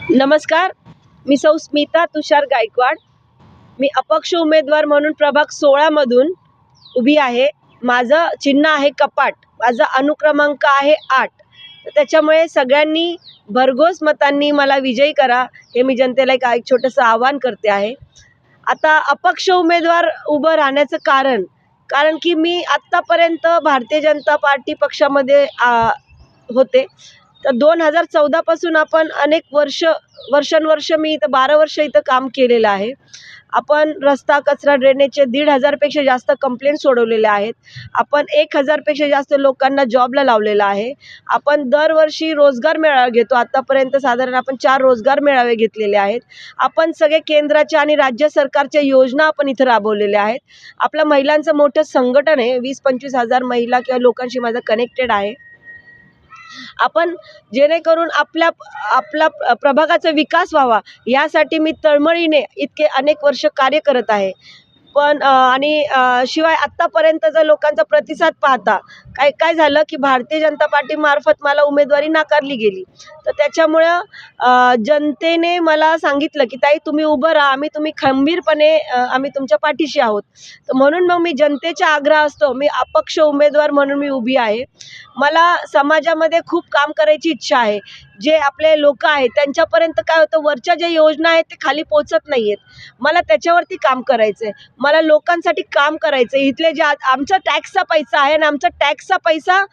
नमस्कार, मी सौ स्मिता तुषार गायकवाड. मी अपक्ष उमेदवार म्हणून प्रभाग 16 मधून उभी आहे. माझं चिन्ह आहे कपाट. माझा अनुक्रमांक आहे 8. तर त्याच्यामुळे सगळ्यांनी भरघोस मतांनी मला विजयी करा, हे मी जनतेला एक छोटंसं आवाहन करते आहे. आता अपक्ष उमेदवार उभं राहण्याचं कारण की मी आत्तापर्यंत भारतीय जनता पार्टी पक्षामध्ये होते. तर 2014 पासून आपण अनेक वर्षानुवर्ष मी इथं 12 वर्ष इथं काम केलेलं आहे. आपण रस्ता, कचरा, ड्रेनेजचे 1,500 पेक्षा जास्त कंप्लेंट सोडवलेल्या आहेत. आपण 1,000 पेक्षा जास्त लोकांना जॉबला लावलेलं आहे. आपण दरवर्षी रोजगार मेळावा घेतो. आतापर्यंत साधारण आपण 4 रोजगार मेळावे घेतलेले आहेत. आपण सगळे केंद्राच्या आणि राज्य सरकारच्या योजना आपण इथं राबवलेल्या आहेत. आपल्या महिलांचं मोठं संघटन आहे. 20-25 हजार महिला किंवा लोकांशी माझं कनेक्टेड आहे. आपण जेणेकरून आपला प्रभागाचा विकास व्हावा यासाठी मी तळमळीने इतके अनेक वर्ष कार्य करत आहे. पण शिवाय आत्तापर्यंतचा लोकांचा प्रतिसाद पाहता काय झालं की भारतीय जनता पार्टीमार्फत मला उमेदवारी नाकारली गेली. तर त्याच्यामुळं जनतेने मला सांगितलं की ताई तुम्ही उभं राहा, तुम्ही खंबीरपणे आम्ही तुमच्या पाठीशी आहोत. तर म्हणून मग मी जनतेच्या आग्रह असतो, मी अपक्ष उमेदवार म्हणून मी उभी आहे. मला समाजामध्ये खूप काम करायची इच्छा आहे. जे आपले लोक आहेत त्यांच्यापर्यंत काय होतं, वरच्या ज्या योजना आहेत ते खाली पोचत नाही आहेत. मला त्याच्यावरती काम करायचं आहे. मला लोकांसाठी काम करायचं आहे. इथले जे आमचा टॅक्सचा पैसा आहे आणि आमचा टॅक्सचा पैसा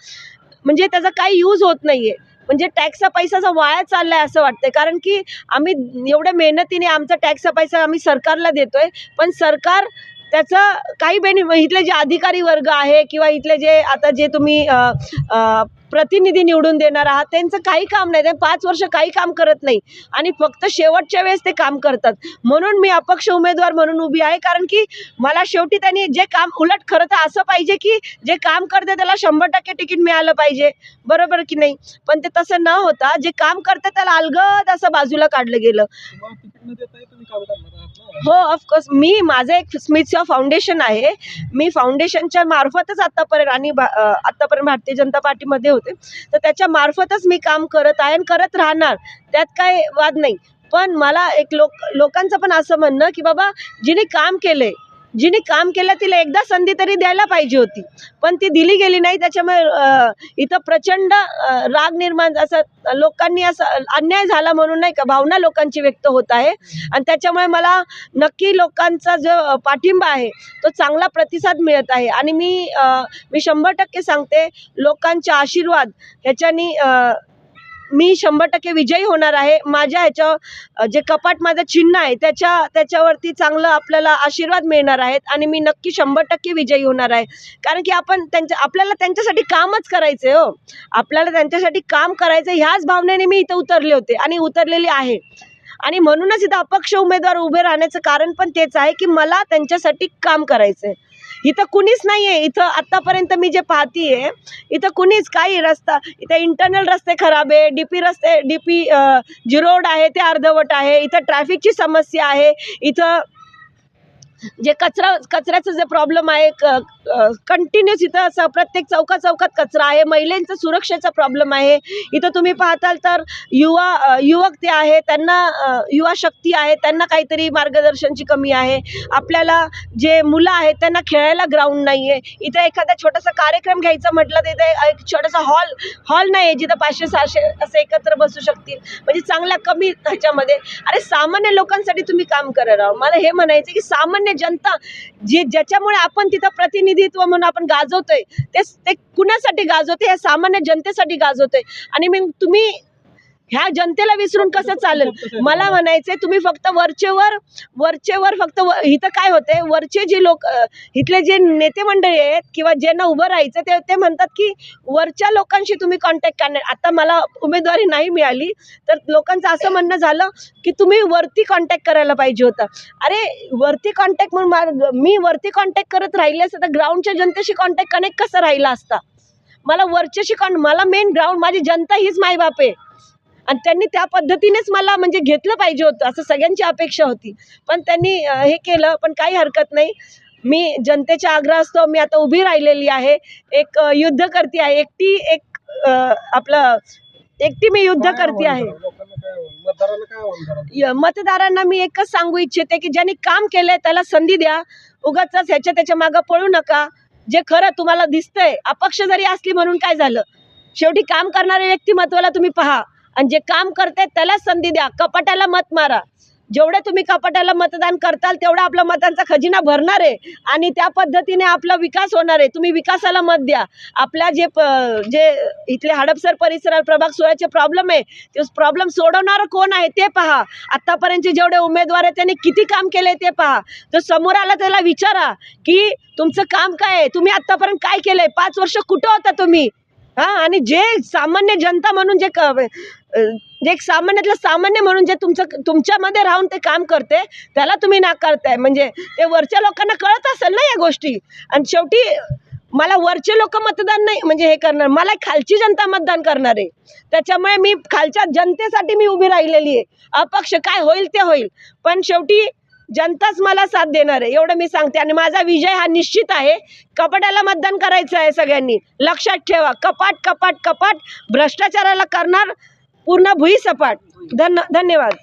म्हणजे त्याचा काही यूज होत नाही आहे. म्हणजे टॅक्सचा पैसा वाया चालला आहे असं वाटतंय. कारण की आम्ही एवढ्या मेहनतीने आमचा टॅक्सचा पैसा आम्ही सरकारला देतोय, पण सरकार त्याचं काही इथले जे अधिकारी वर्ग आहे किंवा इथले जे तुम्ही प्रतिनिधी निवडून देणार आहात त्यांचं काही काम नाही. ते 5 वर्ष काही काम करत नाही आणि फक्त शेवटच्या वेळेस ते काम करतात. म्हणून मी अपक्ष उमेदवार म्हणून उभी आहे. कारण की मला शेवटी त्यांनी जे काम, उलट खरं तर असं पाहिजे की जे काम करते त्याला 100% तिकीट मिळालं पाहिजे, बरोबर की नाही. पण ते तसं न होता जे काम करते त्याला अलगद असं बाजूला काढलं गेलं. हो, ऑफकोर्स माझं एक स्मित फाउंडेशन आहे. मी फाउंडेशनच्या मार्फतच आत्तापर्यंत भारतीय जनता पार्टीमध्ये होते. तर त्याच्या मार्फतच मी काम करत आहे आणि करत राहणार, त्यात काय वाद नाही. पण मला एक लोकांचं पण असं म्हणणं की बाबा जिने काम केलं तिला एकदा संधी तरी द्यायला पाहिजे होती, पण ती दिली गेली नाही. त्याच्यामुळे इथं प्रचंड राग निर्माण, असं लोकांनी असं अन्याय झाला म्हणून नाही का भावना लोकांची व्यक्त होत आहे. आणि त्याच्यामुळे मला नक्की लोकांचा जो पाठिंबा आहे तो चांगला प्रतिसाद मिळत आहे. आणि मी 100% सांगते, लोकांचे आशीर्वाद ह्याच्यानी मी 100% विजयी होणार आहे. माझ्या ह्याच्या जे कपाट माझं चिन्ह आहे त्याच्यावरती चांगलं आपल्याला आशीर्वाद मिळणार आहेत आणि मी नक्की 100% विजयी होणार आहे. कारण की आपल्याला त्यांच्यासाठी कामच करायचं आहे. हो, आपल्याला त्यांच्यासाठी काम करायचं ह्याच भावनेने मी इथं उतरले होते आणि उतरलेली आहे. आणि म्हणूनच इथं अपक्ष उमेदवार उभे राहण्याचं कारण पण तेच आहे की मला त्यांच्यासाठी काम करायचं आहे. इथं कुणीच नाही आहे. इथं आत्तापर्यंत मी जे पाहतीये इथं कुणीच, काही रस्ता, इथं इंटरनल रस्ते खराब आहे, डीपी जी रोड आहे ते अर्धवट आहे. इथं ट्रॅफिकची समस्या आहे. इथं जे कचऱ्याचं जे प्रॉब्लेम आहे, कंटिन्यूस इथं असं प्रत्येक चौकात कचरा आहे. महिलांचा सुरक्षेचा प्रॉब्लेम आहे. इथं तुम्ही पाहताल तर युवक ते आहे, त्यांना युवा शक्ती आहे, त्यांना काहीतरी मार्गदर्शनची कमी आहे. आपल्याला जे मुलं आहेत त्यांना खेळायला ग्राउंड नाही आहे. इथं एखादा छोटासा कार्यक्रम घ्यायचा म्हटलं तर इथे एक छोटासा हॉल नाही आहे जिथं 500-600 असे एकत्र बसू शकतील. म्हणजे चांगल्या कमी ह्याच्यामध्ये. अरे सामान्य लोकांसाठी तुम्ही काम करा राव. मला हे म्हणायचं की सामान्य जनता ज्याच्यामुळे आपण तिथं प्रतिनिधित्व म्हणून आपण गाजवतोय ते कुणासाठी गाजवते? या सामान्य जनतेसाठी गाजवतोय. आणि मग तुम्ही ह्या जनतेला विसरून कसं चालेल? मला म्हणायचंय तुम्ही फक्त वरचेवर फक्त इथं काय होते, वरचे जे लोक, इथले जे नेते मंडळी आहेत किंवा ज्यांना उभं राहायचं ते म्हणतात की वरच्या लोकांशी तुम्ही कॉन्टॅक्ट करणार. आता मला उमेदवारी नाही मिळाली तर लोकांचं असं म्हणणं झालं की तुम्ही वरती कॉन्टॅक्ट करायला पाहिजे होता. अरे वरती कॉन्टॅक्ट म्हणून मी वरती कॉन्टॅक्ट करत राहिले असतं तर ग्राउंडच्या जनतेशी कॉन्टॅक्ट कनेक्ट कसं राहिला असता? मला वरच्याशी मला मेन ग्राउंड, माझी जनता हीच मायबाप आहे आणि त्यांनी त्या पद्धतीनेच मला म्हणजे घेतलं पाहिजे होतं असं सगळ्यांची अपेक्षा होती. पण त्यांनी हे केलं. पण काही हरकत नाही. मी जनतेच्या आग्रह असतो, मी आता उभी राहिलेली आहे. एक युद्ध करते आहे, एकटी मी युद्ध करते आहे. मतदारांना काय आव्हान कराल? मतदारांना मी एकच सांगू इच्छिते की ज्यांनी काम केलंय त्याला संधी द्या. उगाच ह्याच्या मागं पळू नका. जे खरं तुम्हाला दिसतंय, अपक्ष जरी असली म्हणून काय झालं, शेवटी काम करणारे व्यक्तिमत्वाला तुम्ही पहा आणि जे काम करते त्याला संधी द्या. कपाटाला मत मारा. जेवढे तुम्ही कपाटाला मतदान करताल तेवढा आपला मतांचा खजिना भरणार आहे आणि त्या पद्धतीने आपला विकास होणार आहे. तुम्ही विकासाला मत द्या. आपल्या जे इथले हडपसर परिसरात प्रभाग 16चे प्रॉब्लेम आहे, ते प्रॉब्लेम सोडवणारं कोण आहे ते पहा. आतापर्यंतचे जेवढे उमेदवार आहेत त्यांनी किती काम केले ते पहा. तो समोर आला त्याला विचारा की तुमचं काम काय आहे, तुम्ही आतापर्यंत काय केलंय, 5 वर्ष कुठं होता तुम्ही. आणि जे सामान्य जनता म्हणून जे एक सामान्यातलं सामान्य म्हणून जे तुमच्यामध्ये राहून ते काम करते त्याला तुम्ही नाकारताय. म्हणजे ते वरच्या लोकांना कळत असेल ना या गोष्टी. आणि शेवटी मला वरचे लोक मतदान नाही म्हणजे हे करणार, मला खालची जनता मतदान करणार आहे. त्याच्यामुळे मी खालच्या जनतेसाठी मी उभी राहिलेली आहे. अपक्ष काय होईल ते होईल, पण शेवटी जनताच मला साथ देणार आहे एवढं मी सांगते. आणि माझा विजय हा निश्चित आहे. कपाटाला मतदान करायचं आहे सगळ्यांनी, लक्षात ठेवा. कपाट कपाट कपाट भ्रष्टाचाराला करणार पूर्ण भुईसपाट. धन्यवाद.